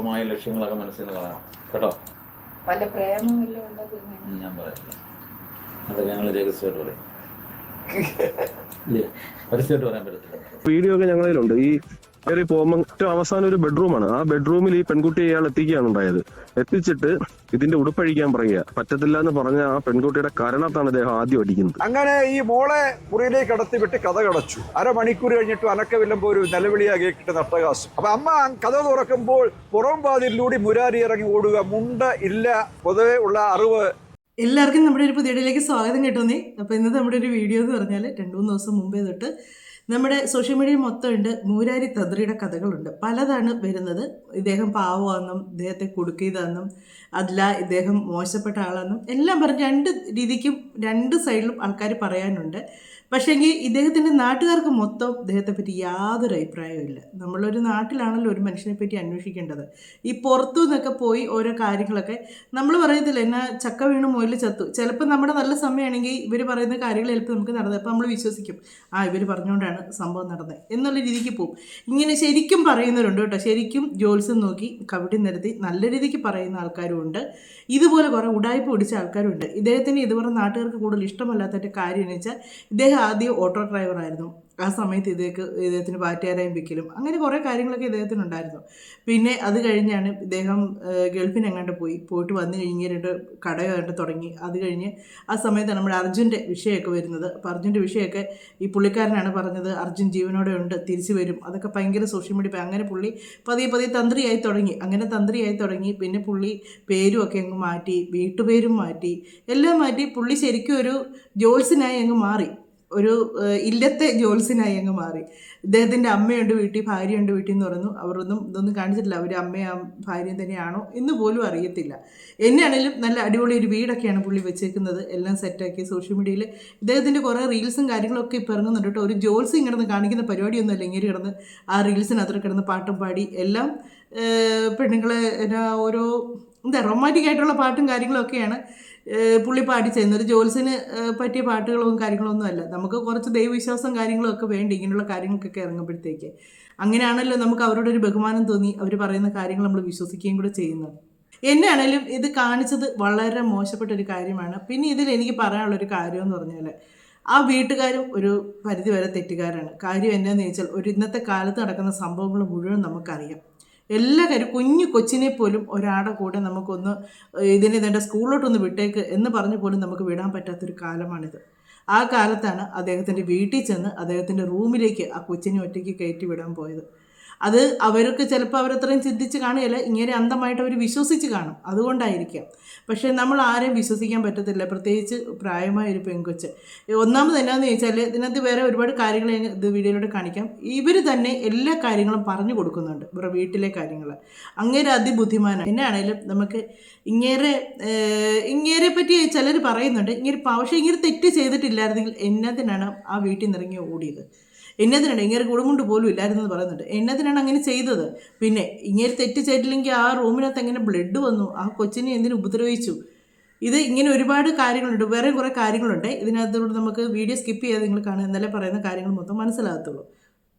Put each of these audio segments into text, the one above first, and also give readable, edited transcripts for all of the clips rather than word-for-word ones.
അപൂർവമായ ലക്ഷ്യങ്ങളൊക്കെ മനസ്സിൽ നിന്ന് കളയണം കേട്ടോ. പല പ്രേമമില്ല ഞാൻ പറയില്ല, അതൊക്കെ ഞങ്ങൾ രഹസ്യമായിട്ട് പറയും, പരസ്യമായിട്ട് പറയാൻ പറ്റത്തില്ല. വീഡിയോ ഒക്കെ ഞങ്ങളിലുണ്ട്. ഈ കയറി പോകുമ്പോൾ ഏറ്റവും അവസാനം ഒരു ബെഡ്റൂമാണ്. ആ ബെഡ്റൂമിൽ ഈ പെൺകുട്ടിയെ ഇയാൾ എത്തിക്കുകയാണ് ഉണ്ടായത്. എത്തിച്ചിട്ട് ഇതിന്റെ ഉടുപ്പഴിക്കാൻ പറയുക. പറ്റത്തില്ല എന്ന് പറഞ്ഞ ആ പെൺകുട്ടിയുടെ കരണത്താണ് അദ്ദേഹം ആദ്യം അടിക്കുന്നത്. അങ്ങനെ ഈ മോളെ മുറിയിലേക്ക് കടത്തി വിട്ട് കഥ കടച്ചു. അരമണിക്കൂർ കഴിഞ്ഞിട്ട് അനക്കമില്ലുമ്പോൾ ഒരു നിലവിളിയാകെ കിട്ടുന്ന അട്ടഹാസം. അപ്പൊ അമ്മ കഥ തുറക്കുമ്പോൾ പുറം വാതിലൂടെ മുരാരി ഇറങ്ങി ഓടുക. മുണ്ട ഇല്ല. പൊതുവെ ഉള്ള അറിവ്. എല്ലാവർക്കും നമ്മുടെ ഒരു പുതിയ വീഡിയോയിലേക്ക് സ്വാഗതം കേട്ടോന്നേ. അപ്പോൾ ഇന്നത്തെ നമ്മുടെ ഒരു വീഡിയോ എന്ന് പറഞ്ഞാൽ 2-3 ദിവസം മുമ്പേ തൊട്ട് നമ്മുടെ സോഷ്യൽ മീഡിയയിൽ മൊത്തം ഉണ്ട് മൂരാരി തന്ത്രിയുടെ കഥകളുണ്ട്. പലതാണ് വരുന്നത്. ഇദ്ദേഹം പാവമാണെന്നും ഇദ്ദേഹത്തെ കൊടുക്കിയതാണെന്നും അല്ല ഇദ്ദേഹം മോശപ്പെട്ട ആളാണെന്നും എല്ലാം പറഞ്ഞ് രണ്ട് രീതിക്കും രണ്ട് സൈഡിലും ആൾക്കാർ പറയാനുണ്ട്. പക്ഷേങ്കിൽ ഇദ്ദേഹത്തിൻ്റെ നാട്ടുകാർക്ക് മൊത്തം ഇദ്ദേഹത്തെ പറ്റി യാതൊരു അഭിപ്രായവും ഇല്ല. നമ്മളൊരു നാട്ടിലാണല്ലോ ഒരു മനുഷ്യനെ പറ്റി അന്വേഷിക്കേണ്ടത്. ഈ പുറത്തു നിന്നൊക്കെ പോയി ഓരോ കാര്യങ്ങളൊക്കെ നമ്മൾ പറയത്തില്ല, എന്നാ ചക്ക വീണ് മുയൽ ചത്തു. ചിലപ്പോൾ നമ്മുടെ നല്ല സമയമാണെങ്കിൽ ഇവർ പറയുന്ന കാര്യങ്ങൾ ചിലപ്പോൾ നമുക്ക് നടന്നത്, അപ്പോൾ നമ്മൾ വിശ്വസിക്കും ഇവർ പറഞ്ഞുകൊണ്ടാണ് സംഭവം നടന്നത് എന്നുള്ള രീതിക്ക് പോകും. ഇങ്ങനെ ശരിക്കും പറയുന്നവരുണ്ട് കേട്ടോ. ശരിക്കും ജോത്സ്യം നോക്കി കവിടി നിരത്തി നല്ല രീതിക്ക് പറയുന്ന ആൾക്കാരും ഉണ്ട്. ഇതുപോലെ കുറേ ഉടായ്പ പിടിച്ച ആൾക്കാരും ഉണ്ട്. ഇദ്ദേഹത്തിന് ഇതുപോലെ നാട്ടുകാർക്ക് കൂടുതൽ ഇഷ്ടമല്ലാത്തതിൻ്റെ കാര്യം എന്ന് വെച്ചാൽ ഇദ്ദേഹം ആദ്യം ഓട്ടോ ഡ്രൈവറായിരുന്നു. ആ സമയത്ത് ഇദ്ദേഹത്തിന് പാറ്റുകാരായും വിൽക്കലും അങ്ങനെ കുറേ കാര്യങ്ങളൊക്കെ ഇദ്ദേഹത്തിനുണ്ടായിരുന്നു. പിന്നെ അത് കഴിഞ്ഞാണ് ഇദ്ദേഹം ഗൾഫിനെങ്ങാണ്ട് പോയിട്ട് വന്നു കഴിഞ്ഞ് 2 കട കണ്ട് തുടങ്ങി. അത് കഴിഞ്ഞ് ആ സമയത്താണ് നമ്മുടെ അർജുൻ്റെ വിഷയമൊക്കെ വരുന്നത്. അപ്പോൾ അർജുൻ്റെ വിഷയമൊക്കെ ഈ പുള്ളിക്കാരനാണ് പറഞ്ഞത് അർജുൻ ജീവനോടെ ഉണ്ട്, തിരിച്ചു വരും. അതൊക്കെ ഭയങ്കര സോഷ്യൽ മീഡിയ. അങ്ങനെ പുള്ളി പതിയെ തന്ത്രിയായി തുടങ്ങി. അങ്ങനെ തന്ത്രിയായി തുടങ്ങി. പിന്നെ പുള്ളി പേരും ഒക്കെ അങ്ങ് മാറ്റി, വീട്ടുപേരും മാറ്റി, എല്ലാം മാറ്റി. പുള്ളി ശരിക്കും ഒരു ജോത്സ്യനായി അങ്ങ് മാറി. ഒരു ഇല്ലത്തെ ജോത്സ്യനായി അങ്ങ് മാറി. ഇദ്ദേഹത്തിൻ്റെ അമ്മയുണ്ട് വീട്ടിൽ, ഭാര്യയുണ്ട് വീട്ടിൽ എന്ന് പറഞ്ഞു. അവരൊന്നും ഇതൊന്നും കാണിച്ചിട്ടില്ല. അവർ അമ്മയും ഭാര്യയും തന്നെയാണോ എന്ന് പോലും അറിയത്തില്ല. എന്നെയാണെങ്കിലും നല്ല അടിപൊളി ഒരു വീടൊക്കെയാണ് പുള്ളി വെച്ചേക്കുന്നത്. എല്ലാം സെറ്റാക്കി സോഷ്യൽ മീഡിയയിൽ ഇദ്ദേഹത്തിൻ്റെ കുറേ റീൽസും കാര്യങ്ങളൊക്കെ ഇപ്പോൾ ഇറങ്ങുന്നുണ്ട് കേട്ടോ. ഒരു ജോത്സ്യം കിടന്ന് കാണിക്കുന്ന പരിപാടിയൊന്നുമല്ല. ഇങ്ങനെ കിടന്ന് ആ റീൽസിനകത്ത് കിടന്ന് പാട്ടും പാടി എല്ലാം പെണ്ണുങ്ങളെ ഓരോ റൊമാൻറ്റിക് ആയിട്ടുള്ള പാട്ടും കാര്യങ്ങളൊക്കെയാണ് പുള്ളി പാടി ചെയ്യുന്നത്. ഒരു ജോത്സ്യന് പറ്റിയ പാട്ടുകളും കാര്യങ്ങളൊന്നും അല്ല. നമുക്ക് കുറച്ച് ദൈവവിശ്വാസം കാര്യങ്ങളൊക്കെ വേണ്ടി ഇങ്ങനെയുള്ള കാര്യങ്ങൾക്കൊക്കെ ഇറങ്ങുമ്പോഴത്തേക്ക്. അങ്ങനെയാണല്ലോ നമുക്ക് അവരോട് ഒരു ബഹുമാനം തോന്നി അവർ പറയുന്ന കാര്യങ്ങൾ നമ്മൾ വിശ്വസിക്കുകയും കൂടെ ചെയ്യുന്നത്. എന്നെയാണേലും ഇത് കാണിച്ചത് വളരെ മോശപ്പെട്ടൊരു കാര്യമാണ്. പിന്നെ ഇതിൽ എനിക്ക് പറയാനുള്ളൊരു കാര്യമെന്ന് പറഞ്ഞാൽ ആ വീട്ടുകാരും ഒരു പരിധിവരെ തെറ്റുകാരാണ്. കാര്യം എന്താണെന്ന് ചോദിച്ചാൽ ഒരു ഇന്നത്തെ കാലത്ത് നടക്കുന്ന സംഭവങ്ങൾ മുഴുവൻ നമുക്കറിയാം. എല്ലാ കാര്യം കുഞ്ഞു കൊച്ചിനെ പോലും ഒരാടെ കൂടെ നമുക്കൊന്ന് ഇതിനെ സ്കൂളിലോട്ടൊന്ന് വിട്ടേക്ക് എന്ന് പറഞ്ഞ് പോലും നമുക്ക് വിടാൻ പറ്റാത്തൊരു കാലമാണിത്. ആ കാലത്താണ് അദ്ദേഹത്തിൻ്റെ വീട്ടിൽ ചെന്ന് അദ്ദേഹത്തിൻ്റെ റൂമിലേക്ക് ആ കൊച്ചിനെ ഒറ്റയ്ക്ക് കയറ്റി വിടാൻ പോയത്. അത് അവർക്ക് ചിലപ്പോൾ അവരത്രയും ചിന്തിച്ച് കാണുകയില്ല, ഇങ്ങനെ അന്ധമായിട്ട് അവർ വിശ്വസിച്ച് കാണും, അതുകൊണ്ടായിരിക്കാം. പക്ഷേ നമ്മൾ ആരെയും വിശ്വസിക്കാൻ പറ്റത്തില്ല, പ്രത്യേകിച്ച് പ്രായമായ ഒരു പെൺകൊച്ച്. ഒന്നാമത് എന്നാന്ന് ചോദിച്ചാൽ ഇതിനകത്ത് വേറെ ഒരുപാട് കാര്യങ്ങൾ ഇത് വീഡിയോയിലൂടെ കാണിക്കാം. ഇവർ തന്നെ എല്ലാ കാര്യങ്ങളും പറഞ്ഞു കൊടുക്കുന്നുണ്ട്, ഇവരുടെ വീട്ടിലെ കാര്യങ്ങൾ. അങ്ങേരെ അതിബുദ്ധിമാനാണ്. എന്നാണേലും നമുക്ക് ഇങ്ങേരെ പറ്റി ചിലർ പറയുന്നുണ്ട്. പക്ഷേ ഇങ്ങനെ തെറ്റ് ചെയ്തിട്ടില്ലായിരുന്നെങ്കിൽ എന്നതിനാണ് ആ വീട്ടിൽ നിന്ന് ഇറങ്ങി ഓടിയത്? എന്നതിനാണ് ഇങ്ങനെ കുടുംബമുണ്ട് പോലും ഇല്ലായിരുന്നെന്ന് പറയുന്നുണ്ട്. എന്നതിനാണ് അങ്ങനെ ചെയ്തത്? പിന്നെ ഇങ്ങനെ തെറ്റ് ചെയ്തില്ലെങ്കിൽ ആ റൂമിനകത്ത് എങ്ങനെ ബ്ലഡ് വന്നു? ആ കൊച്ചിനെ എന്തിനു ഉപദ്രവിച്ചു? ഇത് ഇങ്ങനെ ഒരുപാട് കാര്യങ്ങളുണ്ട്, വേറെ കുറേ കാര്യങ്ങളുണ്ട്. ഇതിനകത്തോട് നമുക്ക് വീഡിയോ സ്കിപ്പ് ചെയ്യാതെ നിങ്ങൾ കാണുക, എന്നാലേ പറയുന്ന കാര്യങ്ങൾ മൊത്തം മനസ്സിലാകത്തുള്ളൂ.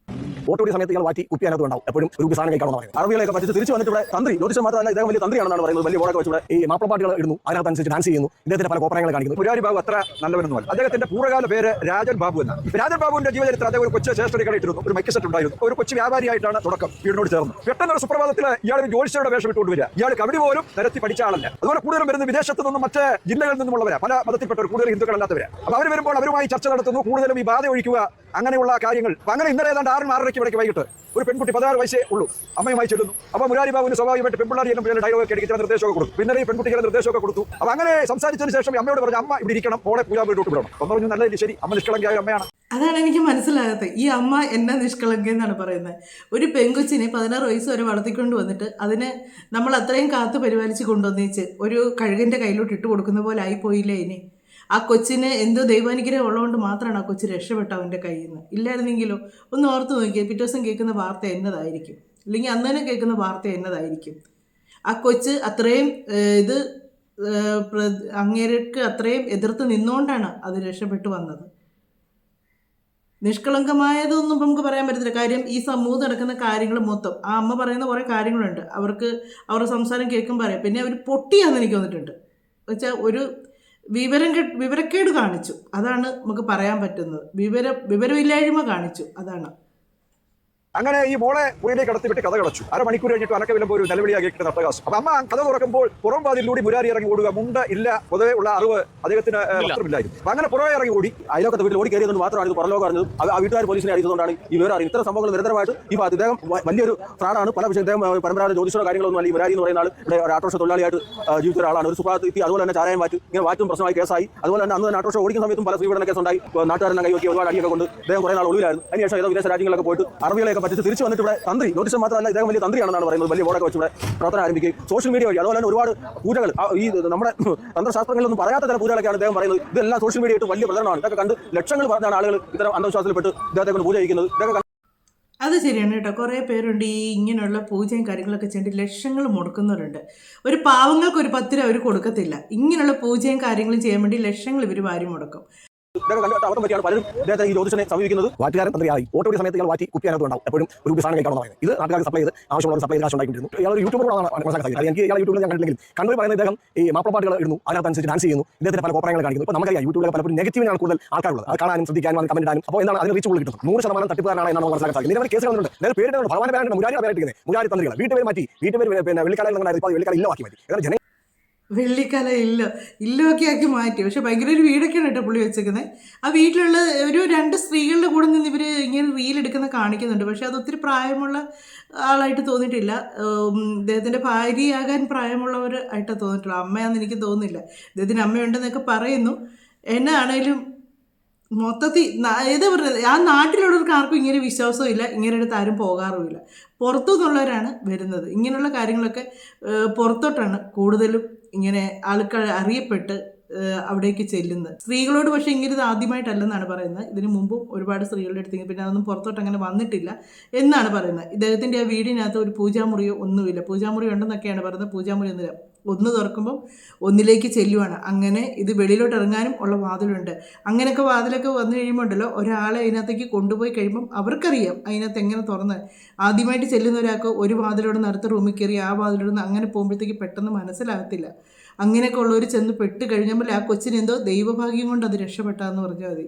ഓട്ടോടി സമയത്ത് ഇയാൾ വാറ്റി കുപ്പിയാനകത്ത് ഉണ്ടാവും. എപ്പോഴും ഒരു സാധനം കഴിക്കണം പറയുന്നത്. അറബികളെയൊക്കെ പറ്റിച്ച് തിരിച്ചു വന്നിട്ട് ഇവിടെ തന്ത്രി ജ്യോതിഷം മാത്രമല്ല, ഇദ്ദേഹം വലിയ തന്ത്രിയാണെന്നാണ് പറയുന്നത്. വലിയ ബോർഡൊക്കെ വെച്ചിവിടെ ഈ മാപ്പിളപ്പാട്ടുകൾ ഇടുന്നു, അതിനകത്തനുസരിച്ച് ഡാൻസ് ചെയ്യുന്നു, ഇദ്ദേഹത്തിന്റെ പല കോപ്പറങ്ങൾ കാണിക്കുന്നു. മുരാരി ബാബു അത്ര നല്ലവനൊന്നുമല്ല. അദ്ദേഹത്തിന്റെ പൂർവ്വകാല പേര് രാജൻ ബാബു എന്നാണ്. രാജൻ ബാബുവിന്റെ ജീവചരിത്രം അദ്ദേഹം ഒരു കൊച്ചു സ്റ്റേഷനറി കടയിട്ടിരുന്നു. ഒരു മൈക്ക് സെറ്റ് ഉണ്ടായിരുന്നു. ഒരു കൊച്ചു വ്യാപാരിയായിട്ടാണ് തുടക്കം, വീടിനോട് ചേർന്ന്. പെട്ടെന്നൊരു സുപ്രഭാതത്തിൽ ഇയാൾ ജ്യോതിഷയുടെ വേഷം ഇട്ടുകൊണ്ട് വരിക. ഇയാൾ കവിടി പോലും നിരത്തി പഠിച്ച ആളല്ല. അതുപോലെ കൂടുതലും വരുന്ന വിദേശത്ത് നിന്നും മറ്റ് ജില്ലകളിൽ നിന്നുമുള്ളവരാ, പല മതത്തിൽപ്പെട്ടവർ, കൂടുതൽ ഹിന്ദുക്കളല്ലാത്തവരാ. അപ്പോൾ അവർ വരുമ്പോൾ അവരുമായി ചർച്ച നടത്തുന്നു, കൂടുതലും ഈ ബാധ ഒഴിക്കുക, അങ്ങനെയുള്ള കാര്യങ്ങൾ. അങ്ങനെ ഇന്നലെ ഏതാണ്ട് 6-6:30 ഇടയ്ക്ക് വൈകിട്ട് ഒരു പെൺകുട്ടി 16 വയസ്സേ ഉള്ളൂ അമ്മയുമായി ചെല്ലുന്നു. അപ്പോൾ മുരാരി ബാബുവിന് സ്വാഭാവികമായിട്ട് പെൺപിള്ളേർ ചെല്ലുമ്പോൾ ഡയലോഗ് അടിക്കാൻ നിർദ്ദേശമൊക്കെ കൊടുത്തു. പിന്നെ ഈ പെൺകുട്ടികളെ നിർദ്ദേശമൊക്കെ കൊടുത്തു. അപ്പോൾ അങ്ങനെ സംസാരിച്ചതിന് ശേഷം അമ്മയോട് പറഞ്ഞു, അമ്മ ഇവിടെ ഇരിക്കണം, മോളെ പൂജാ വീട്ടിലോട്ട് വിടണം. അപ്പം പറഞ്ഞു, നല്ല ശരി, അമ്മ നിഷ്കളങ്കയായ അമ്മയാണ്. അതാണ് എനിക്ക് മനസ്സിലാകാത്തത്. ഈ അമ്മ എന്നാ നിഷ്കളങ്ക എന്നാണ് പറയുന്നത്. ഒരു പെൺകൊച്ചിനെ 16 വയസ്സ് വരെ വളർത്തിക്കൊണ്ട് വന്നിട്ട് അതിനെ നമ്മൾ അത്രയും കാത്തു പരിപാലിച്ച് കൊണ്ടുവന്നേച്ച് ഒരു കഴുകൻ്റെ കയ്യിലോട്ട് ഇട്ട് കൊടുക്കുന്ന പോലെ ആയിപ്പോയില്ലേ ഇനി? ആ കൊച്ചിന് എന്തോ ദൈവാനുഗ്രഹം ഉള്ളതുകൊണ്ട് മാത്രമാണ് ആ കൊച്ച് രക്ഷപ്പെട്ട അവൻ്റെ കയ്യിൽ നിന്ന്. ഇല്ലായിരുന്നെങ്കിലോ ഒന്ന് ഓർത്ത് നോക്കിയാൽ പിറ്റേ ദിവസം കേൾക്കുന്ന വാർത്ത എന്നതായിരിക്കും, അല്ലെങ്കിൽ അന്ന് തന്നെ കേൾക്കുന്ന വാർത്ത എന്നതായിരിക്കും. ആ കൊച്ച് അത്രയും അങ്ങേർക്ക് അത്രയും എതിർത്ത് നിന്നുകൊണ്ടാണ് അത് രക്ഷപ്പെട്ടു വന്നത്. നിഷ്കളങ്കമായതൊന്നും നമുക്ക് പറയാൻ പറ്റത്തില്ല. കാര്യം ഈ സമൂഹം നടക്കുന്ന കാര്യങ്ങൾ മൊത്തം ആ അമ്മ പറയുന്ന കുറേ കാര്യങ്ങളുണ്ട്. അവരുടെ സംസാരം കേൾക്കുമ്പോൾ അറിയാം. പിന്നെ അവർ പൊട്ടിയാന്ന് എനിക്ക് തോന്നിയിട്ടുണ്ട്. വെച്ചാൽ ഒരു വിവരക്കേട് കാണിച്ചു, അതാണ് നമുക്ക് പറയാൻ പറ്റുന്നത്. വിവരമില്ലായ്മ കാണിച്ചു, അതാണ്. അങ്ങനെ ഈ മോളെ മുറിയിലേക്ക് കടത്തിവിട്ട് കഥ കടച്ചു. അരമണിക്കൂർ കഴിഞ്ഞിട്ട് അനക്കവിലപ്പോൾ ഒരു നിലവിളിയാക്കി നടത്തകാശം. അപ്പൊ അമ്മ കഥ തുറക്കുമ്പോൾ പുറം വാതിലൂടെ മുരാരി ഇറങ്ങി ഓടുക. മുണ്ട ഇല്ല, പൊതുവെ ഉള്ള അറിവ് അദ്ദേഹത്തിന് വസ്ത്രമില്ലായിരുന്നു. അപ്പൊ അങ്ങനെ പുറമെ ഇറങ്ങി ഓടി അയലോക്കത്തെ വീട്ടിൽ ഓടി കയറിയതുകൊണ്ട് മാത്രമാണ് ഇത് പുറലോകം അറിഞ്ഞത്. ആ വീട്ടുകാർ പോലീസിനെ അറിയിച്ചതുകൊണ്ടാണ് ഈ വിവരം അറിയുന്നത്. ഇത്തരം സംഭവങ്ങൾ നിരന്തരമായിട്ട് ഈ ഭാഗത്ത് ഇദ്ദേഹം വലിയൊരു ഫ്രാഡാണ്. പല വിഷയം ഇദ്ദേഹം പരമ്പരാഗത ജ്യോതിഷ കാര്യങ്ങളൊന്നും അല്ല. ഈ മുരാരി എന്ന് പറയുന്ന ആൾ ഇവിടെ ഒരു ആട്ടോറിക്ഷ തൊഴിലാളിയായിട്ട് ജീവിച്ച ഒരാളാണ്. ഒരു സുപ്രഭാതത്തിൽ എത്തി, അതുപോലെ തന്നെ ചാരായം വാറ്റും ഇങ്ങനെ വാറ്റും പ്രശ്നമായി കേസായി. അതുപോലെ തന്നെ അന്ന് തന്നെ ആട്ടോറിക്ഷ ഓടിക്കുന്ന സമയത്തും പല സ്ത്രീപീഡന കേസുണ്ടായി. നാട്ടുകാരെല്ലാം കൈവക്കി ഒരുപാട് അടിയൊക്കെ കൊണ്ട് ഇദ്ദേഹം കുറേ നാൾ ഒളിവിലായിരുന്നു. അതിനുശേഷം ഏതോ വിദേശ രാജ്യങ്ങളൊക്കെ പോയിട്ട് അറബികളെയൊക്കെ പറ്റിച്ച് തിരിച്ചു വന്നിട്ട് ഇവിടെ തന്ത്രി ജ്യോതിഷം മാത്രമല്ല ഇദ്ദേഹം വലിയ തന്ത്രിയാണെന്നാണ് പറയുന്നത്. വലിയ ബോർഡൊക്കെ വെച്ച് ഇവിടെ പ്രവർത്തനം ആരംഭിക്കുകയും സോഷ്യൽ മീഡിയ വഴി അതുപോലെ തന്നെ ഒരുപാട് പൂജകൾ ഈ നമ്മുടെ തന്ത്രശാസ്ത്രങ്ങളിലൊന്നും പറയാത്ത തരം പൂജകളൊക്കെയാണ് ഇദ്ദേഹം പറയുന്നത്. ഇതെല്ലാം സോഷ്യൽ മീഡിയ ആയിട്ട് വലിയ പ്രചരണമാണ്. ഇതൊക്കെ കണ്ട് ലക്ഷങ്ങൾ പറഞ്ഞാണ് ആളുകൾ ഇത്തരം അന്ധവിശ്വാസത്തിൽപ്പെട്ട് ഇദ്ദേഹത്തെ കൊണ്ട് പൂജ ചെയ്യുന്നത്. ഇതൊക്കെ അത് ശരിയാണ് കേട്ടോ. കുറേ പേരുണ്ട് ഈ ഇങ്ങനെയുള്ള പൂജയും കാര്യങ്ങളൊക്കെ ചെയ്തിട്ട് ലക്ഷങ്ങൾ മുടക്കുന്നവരുണ്ട്. ഒരു പാവങ്ങൾക്ക് ഒരു 10 രൂപ അവർ കൊടുക്കത്തില്ല. ഇങ്ങനെയുള്ള പൂജയും കാര്യങ്ങളും ചെയ്യാൻ വേണ്ടി ലക്ഷങ്ങൾ ഇവർ വാരി മുടക്കും. ഇതൊക്കെ കണ്ടിട്ട് അബദ്ധം പറ്റിയാണ് പലരും ഇദ്ദേഹത്തെ ഈ ജ്യോതിഷനെ സമീപിക്കുന്നത്. വാറ്റുകാരൻ തന്ത്രിയായി ഓട്ടോടി സമയത്ത് ഇയാൾ വാറ്റി കുപ്പിയാനകത്ത് ഉണ്ടാവും. എപ്പോഴും ഒരു സാധനം കഴിക്കണം പറയുന്നത്. ഇത് നാട്ടുകാർക്ക് സപ്ലൈ ചെയ്ത് ആവശ്യമുള്ള സപ്ലൈ ചെയ്ത് കാശ് ഉണ്ടാക്കിയിരുന്നു. ഇയാൾ യൂട്യൂബറാണ് മനസ്സിലാക്കാൻ. എനിക്ക് ഇയാൾ യൂട്യൂബിൽ ഞാൻ കണ്ടില്ലെങ്കിൽ കണ്ണൂർ പറയുന്നത് ഇദ്ദേഹം ഈ മാപ്പിളപ്പാട്ടുകൾ ഇടുന്നു, അതിനകത്തനുസരിച്ച് ഡാൻസ് ചെയ്യുന്നു, ഇദ്ദേഹത്തിന് പല കോപ്പറങ്ങൾ കാണിക്കുന്നു. ഇപ്പോൾ നമുക്കറിയാം യൂട്യൂബിൽ പലപ്പോഴും നെഗറ്റീവിനാണ് കൂടുതൽ ആൾക്കാരുള്ളത്. അത് കാണാനും ശ്രദ്ധിക്കാനും കമന്റ് ഇടാനും. അപ്പോൾ എന്താണ് അതിന് റീച്ച് കൂടുതൽ കിട്ടുന്നത്. 100% തട്ടിപ്പുകാരനാണ് എന്നാണ് മനസ്സിലാക്കാൻ സാധിക്കും. നിരവധി കേസുകൾ വന്നിട്ടുണ്ട്. നേരെ പേരിടുന്നത് ഭഗവാന്റെ പേരാണ് മുരാരി പേരായിട്ടിരിക്കുന്നത്. മുരാരി തന്ത്രികൾ വീട്ടുപേര് മാറ്റി വീട്ടുപേര് പിന്നെ വെള്ളിക്കാലം ഇപ്പോൾ വെള്ളിക്കാലം ഇല്ലമാക്കി മാറ്റി. കാരണം വെള്ളിക്കല ഇല്ലൊക്കെ ആക്കി മാറ്റി. പക്ഷെ ഭയങ്കര ഒരു വീടൊക്കെയാണ് കേട്ടോ പുള്ളി വെച്ചേക്കുന്നത്. ആ വീട്ടിലുള്ള ഒരു 2 സ്ത്രീകളുടെ കൂടെ നിന്ന് ഇവർ ഇങ്ങനെ റീലെടുക്കുന്ന കാണിക്കുന്നുണ്ട്. പക്ഷെ അത് ഒത്തിരി പ്രായമുള്ള ആളായിട്ട് തോന്നിയിട്ടില്ല. ഇദ്ദേഹത്തിൻ്റെ ഭാര്യയാകാൻ പ്രായമുള്ളവർ ആയിട്ടാണ് തോന്നിയിട്ടുള്ളൂ. അമ്മയാണെന്ന് എനിക്ക് തോന്നുന്നില്ല. ഇദ്ദേഹത്തിന് അമ്മയുണ്ടെന്നൊക്കെ പറയുന്നു. എന്നാണേലും മൊത്തത്തിൽ ഏതാ പറയുന്നത്, ആ നാട്ടിലുള്ളവർക്ക് ആർക്കും ഇങ്ങനെ വിശ്വാസവും ഇല്ല. ഇങ്ങനെ അടുത്ത് ആരും പോകാറുമില്ല. പുറത്തു നിന്നുള്ളവരാണ് വരുന്നത്. ഇങ്ങനെയുള്ള കാര്യങ്ങളൊക്കെ പുറത്തോട്ടാണ് കൂടുതലും ഇങ്ങനെ ആൾക്കാർ അറിയപ്പെട്ട് അവിടേക്ക് ചെല്ലുന്നത്. സ്ത്രീകളോട് പക്ഷേ ഇങ്ങനെ ഇത് ആദ്യമായിട്ടല്ലെന്നാണ് പറയുന്നത്. ഇതിനു മുമ്പും ഒരുപാട് സ്ത്രീകളുടെ അടുത്ത് പിന്നെ അതൊന്നും പുറത്തോട്ട് അങ്ങനെ വന്നിട്ടില്ല എന്നാണ് പറയുന്നത്. ഇദ്ദേഹത്തിൻ്റെ ആ വീടിനകത്ത് ഒരു പൂജാമുറിയോ ഒന്നുമില്ല. പൂജാമുറി ഉണ്ടെന്നൊക്കെയാണ് പറയുന്നത്. പൂജാമുറി ഒന്നുമില്ല. ഒന്ന് തുറക്കുമ്പം ഒന്നിലേക്ക് ചെല്ലുവാണ്. അങ്ങനെ ഇത് വെളിയിലോട്ട് ഇറങ്ങാനും ഉള്ള വാതിലുണ്ട്. അങ്ങനെയൊക്കെ വാതിലൊക്കെ വന്നു കഴിയുമ്പോൾ ഉണ്ടല്ലോ, ഒരാളെ അതിനകത്തേക്ക് കൊണ്ടുപോയി കഴിയുമ്പം അവർക്കറിയാം അതിനകത്ത് എങ്ങനെ തുറന്ന്. ആദ്യമായിട്ട് ചെല്ലുന്ന ഒരാൾക്ക് ഒരു വാതിലോട് അടുത്ത റൂമിൽ കയറി ആ വാതിലോട് അങ്ങനെ പോകുമ്പോഴത്തേക്ക് പെട്ടെന്ന് മനസ്സിലാകത്തില്ല. അങ്ങനെയൊക്കെ ഉള്ളവർ ചെന്ന് പെട്ട് കഴിഞ്ഞപ്പോൾ ആ കൊച്ചിനെന്തോ ദൈവഭാഗ്യം കൊണ്ട് അത് രക്ഷപ്പെട്ടാന്ന് പറഞ്ഞാൽ മതി.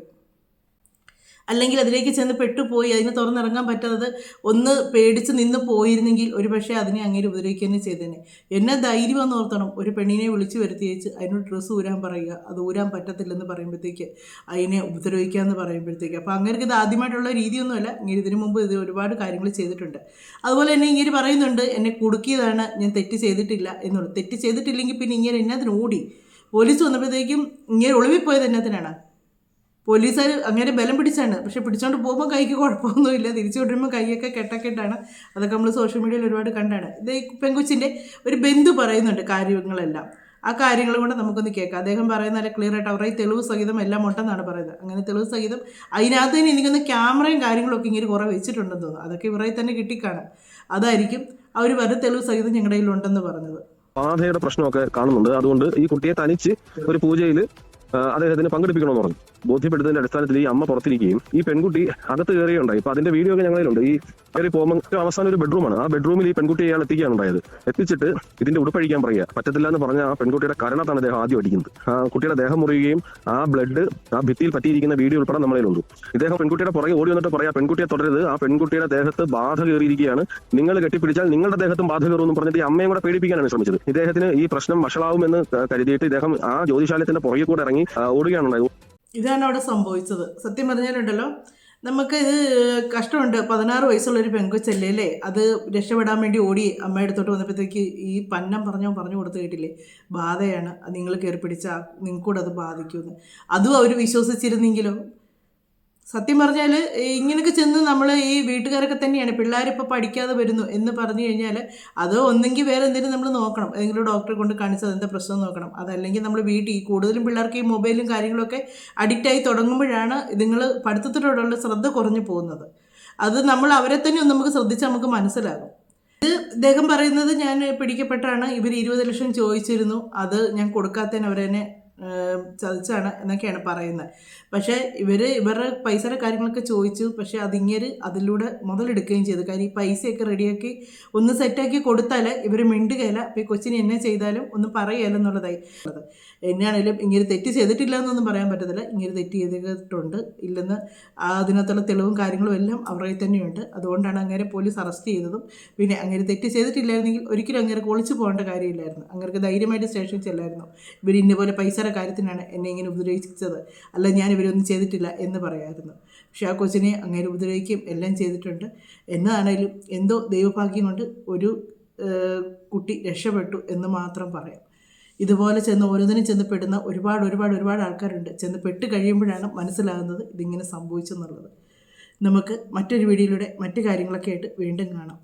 അല്ലെങ്കിൽ അതിലേക്ക് ചെന്ന് പെട്ടുപോയി അതിനെ തുറന്നിറങ്ങാൻ പറ്റാത്തത് ഒന്ന് പേടിച്ച് നിന്ന് പോയിരുന്നെങ്കിൽ ഒരു പക്ഷേ അതിനെ അങ്ങനെ ഉപദ്രവിക്കുക തന്നെ ചെയ്തേനെ. എന്നെ ധൈര്യം എന്ന് ഓർത്തണം. ഒരു പെണ്ണിനെ വിളിച്ചു വരുത്തിയേച്ച് അതിനോട് ഡ്രസ്സ് ഊരാൻ പറയുക, അത് ഊരാൻ പറ്റത്തില്ലെന്ന് പറയുമ്പോഴത്തേക്ക് അതിനെ ഉപദ്രവിക്കുക എന്ന് പറയുമ്പോഴത്തേക്ക്. അപ്പോൾ അങ്ങനെ ഇത് ആദ്യമായിട്ടുള്ള രീതിയൊന്നുമല്ല. ഇങ്ങനെ ഇതിനു മുമ്പ് ഇത് ഒരുപാട് കാര്യങ്ങൾ ചെയ്തിട്ടുണ്ട്. അതുപോലെ തന്നെ ഇങ്ങനെ പറയുന്നുണ്ട്, എന്നെ കുടുക്കിയതാണ്, ഞാൻ തെറ്റ് ചെയ്തിട്ടില്ല എന്നുള്ളത്. തെറ്റ് ചെയ്തിട്ടില്ലെങ്കിൽ പിന്നെ ഇങ്ങനെ എന്നതിന് ഓടി പോലീസ് വന്നപ്പോഴത്തേക്കും ഇങ്ങനെ ഒളിവിപ്പോയത് എന്നതിനാണ്. പോലീസുകാർ അങ്ങനെ ബലം പിടിച്ചാണ്. പക്ഷെ പിടിച്ചോണ്ട് പോകുമ്പോൾ കൈക്ക് കുഴപ്പമൊന്നുമില്ല. തിരിച്ചു കൊണ്ടുവരുമ്പോൾ കൈയൊക്കെ കെട്ടക്കെട്ടാണ്. അതൊക്കെ നമ്മൾ സോഷ്യൽ മീഡിയയിൽ ഒരുപാട് കണ്ടാണ്. ഇത് പെങ്കൊച്ചിൻ്റെ ഒരു ബന്ധു പറയുന്നുണ്ട് കാര്യങ്ങളെല്ലാം. ആ കാര്യങ്ങൾ കൊണ്ട് നമുക്കൊന്ന് കേൾക്കാം. അദ്ദേഹം പറയുന്ന നല്ല ക്ലിയർ ആയിട്ട് അവരുടെ തെളിവ് സഹിതം എല്ലാം ഉണ്ടെന്നാണ് പറയുന്നത്. അങ്ങനെ തെളിവ് സഹിതം അതിനകത്ത് തന്നെ എനിക്കൊന്ന് ക്യാമറയും കാര്യങ്ങളൊക്കെ ഇങ്ങനെ കുറേ വെച്ചിട്ടുണ്ടെന്ന് തോന്നുന്നു. അതൊക്കെ ഇവരെ തന്നെ കിട്ടിക്കാണാം. അതായിരിക്കും അവർ വരെ തെളിവ് സഹിതം ഞങ്ങളുടെ കയ്യിലുണ്ടെന്ന് പറഞ്ഞത്. ബാധയുടെ പ്രശ്നമൊക്കെ കാണുന്നുണ്ട്. അതുകൊണ്ട് ഈ കുട്ടിയെ തനിച്ച് ഒരു പൂജയിൽ അദ്ദേഹത്തിന് പങ്കെടുപ്പിക്കണമെന്ന് പറഞ്ഞു. ബോധ്യപ്പെടുന്നതിന്റെ അടിസ്ഥാനത്തിൽ ഈ അമ്മ പുറത്തിരിക്കുകയും ഈ പെൺകുട്ടി അകത്ത് കയറിയുണ്ടായി. ഇപ്പൊ അതിന്റെ വീഡിയോ ഒക്കെ ഞങ്ങളിലുണ്ട്. ഈ കയറി പോകുമ്പോൾ അവസാനം ഒരു ബെഡ്റൂമാണ്. ആ ബെഡ്റൂമിൽ ഈ പെൺകുട്ടിയെ അയാൾ എത്തിക്കുകയാണ് ഉണ്ടായത്. എത്തിച്ചിട്ട് ഇതിന്റെ ഉടുപ്പഴിക്കാൻ പറയുക. പറ്റത്തില്ല എന്ന് പറഞ്ഞ ആ പെൺകുട്ടിയുടെ കരണത്താണ് അദ്ദേഹം ആദ്യം അടിക്കുന്നത്. ആ കുട്ടിയുടെ ദേഹം മുറിയുകയും ആ ബ്ലഡ് ആ ഭിത്തിയിൽ പറ്റിയിരിക്കുന്ന വീഡിയോ ഉൾപ്പെടെ നമ്മളിലുണ്ട്. ഇദ്ദേഹം പെൺകുട്ടിയുടെ പുറകെ ഓടി വന്നിട്ട് പറയാം, പെൺകുട്ടിയെ തുടരരുത്, ആ പെൺകുട്ടിയുടെ ദേഹത്ത് ബാധ കയറിയിരിക്കുകയാണ്, നിങ്ങൾ കെട്ടിപ്പിടിച്ചാൽ നിങ്ങളുടെ ദേഹത്തും ബാധ കയറുമെന്ന് പറഞ്ഞിട്ട് ഈ അമ്മയും കൂടെ പേടിപ്പിക്കാനാണ് ശ്രമിച്ചത്. ഇദ്ദേഹത്തിന് ഈ പ്രശ്നം വഷളാവുമെന്ന് കരുതിയിട്ട് ഇദ്ദേഹം ആ ജ്യോതിശാലയത്തിന്റെ പുറകെ കൂടെ ഇറങ്ങി ഓടുകയാണുണ്ടായത്. ഇതാണ് അവിടെ സംഭവിച്ചത്. സത്യം പറഞ്ഞാലുണ്ടല്ലോ, നമുക്ക് ഇത് കഷ്ടമുണ്ട്. 16 വയസ്സുള്ളൊരു പെങ്കൊച്ചല്ലേ അല്ലേ, അത് രക്ഷപ്പെടാൻ വേണ്ടി ഓടി അമ്മയുടെ അടുത്തോട്ട് വന്നപ്പോഴത്തേക്ക് ഈ പന്നം പറഞ്ഞു കൊടുത്ത് കേട്ടില്ലേ, ബാധയാണ്, നിങ്ങൾ കയറി പിടിച്ചാൽ നിങ്ങൾക്കൂടെ അത് ബാധിക്കുമെന്ന്. അതും അവർ വിശ്വസിച്ചിരുന്നെങ്കിലോ. സത്യം പറഞ്ഞാൽ ഇങ്ങനെയൊക്കെ ചെന്ന് നമ്മൾ ഈ വീട്ടുകാരൊക്കെ തന്നെയാണ് പിള്ളേരിപ്പോൾ പഠിക്കാതെ വരുന്നു എന്ന് പറഞ്ഞു കഴിഞ്ഞാൽ അതോ ഒന്നെങ്കിൽ വേറെ എന്തെങ്കിലും നമ്മൾ നോക്കണം, ഏതെങ്കിലും ഡോക്ടറെ കൊണ്ട് കാണിച്ചത് എന്താ പ്രശ്നം നോക്കണം. അതല്ലെങ്കിൽ നമ്മൾ വീട്ടിൽ കൂടുതലും പിള്ളേർക്ക് ഈ മൊബൈലും കാര്യങ്ങളൊക്കെ അഡിക്റ്റായി തുടങ്ങുമ്പോഴാണ് നിങ്ങൾ പഠിത്തത്തിനോടുള്ള ശ്രദ്ധ കുറഞ്ഞു പോകുന്നത്. അത് നമ്മൾ അവരെ തന്നെ ഒന്ന് നമുക്ക് ശ്രദ്ധിച്ചാൽ നമുക്ക് മനസ്സിലാകും. ഇത് ഇദ്ദേഹം പറയുന്നത്, ഞാൻ പിടിക്കപ്പെട്ടാണ്, ഇവർ 20 ലക്ഷം ചോദിച്ചിരുന്നു, അത് ഞാൻ കൊടുക്കാത്തതിന് അവരെന്നെ ചതിച്ചാണ് എന്നൊക്കെയാണ് പറയുന്നത്. പക്ഷേ ഇവരുടെ പൈസയുടെ കാര്യങ്ങളൊക്കെ ചോദിച്ചു. പക്ഷേ അതിങ്ങേര് അതിലൂടെ മുതലെടുക്കുകയും ചെയ്തു. കാര്യം ഈ പൈസയൊക്കെ റെഡിയാക്കി ഒന്ന് സെറ്റാക്കി കൊടുത്താൽ ഇവർ മിണ്ടുകയില്ല. അപ്പോൾ ഈ കൊച്ചിനെ എന്നെ ചെയ്താലും ഒന്നും പറയുകയില്ല എന്നുള്ളതായി ഉള്ളത്. എന്നാണേലും ഇങ്ങനെ തെറ്റ് ചെയ്തിട്ടില്ല എന്നൊന്നും പറയാൻ പറ്റത്തില്ല. ഇങ്ങനെ തെറ്റ് ചെയ്തിട്ടുണ്ട് ഇല്ലെന്ന് അതിനകത്തുള്ള തെളിവും കാര്യങ്ങളും എല്ലാം അവരുടെ തന്നെയുണ്ട്. അതുകൊണ്ടാണ് അങ്ങനെ പോലീസ് അറസ്റ്റ് ചെയ്തതും. പിന്നെ അങ്ങനെ തെറ്റ് ചെയ്തിട്ടില്ലായിരുന്നെങ്കിൽ ഒരിക്കലും അങ്ങനെ ഒളിച്ചു പോകേണ്ട കാര്യമില്ലായിരുന്നു. അങ്ങനെ ധൈര്യമായിട്ട് സ്റ്റേഷനിൽ ചെല്ലായിരുന്നു. ഇവർ ഇന്നപോലെ പൈസയുടെ കാര്യത്തിനാണ് എന്നെ ഇങ്ങനെ ഉപദ്രവിച്ചത്, അല്ല ഞാൻ ഇവരൊന്നും ചെയ്തിട്ടില്ല എന്ന് പറയാമായിരുന്നു. പക്ഷേ ആ കൊച്ചിനെ അങ്ങനെ ഉപദ്രവിക്കുകയും എല്ലാം ചെയ്തിട്ടുണ്ട്. എന്നാണേലും എന്തോ ദൈവഭാഗ്യം കൊണ്ട് ഒരു കുട്ടി രക്ഷപ്പെട്ടു എന്ന് മാത്രം പറയാം. ഇതുപോലെ ഓരോന്നിനും ചെന്ന് പെടുന്ന ഒരുപാട് ആൾക്കാരുണ്ട്. ചെന്ന് പെട്ട് കഴിയുമ്പോഴാണ് മനസ്സിലാകുന്നത് ഇതിങ്ങനെ സംഭവിച്ചെന്നുള്ളത്. നമുക്ക് മറ്റൊരു വീഡിയോയിലൂടെ മറ്റു കാര്യങ്ങളൊക്കെ ആയിട്ട് വീണ്ടും കാണാം.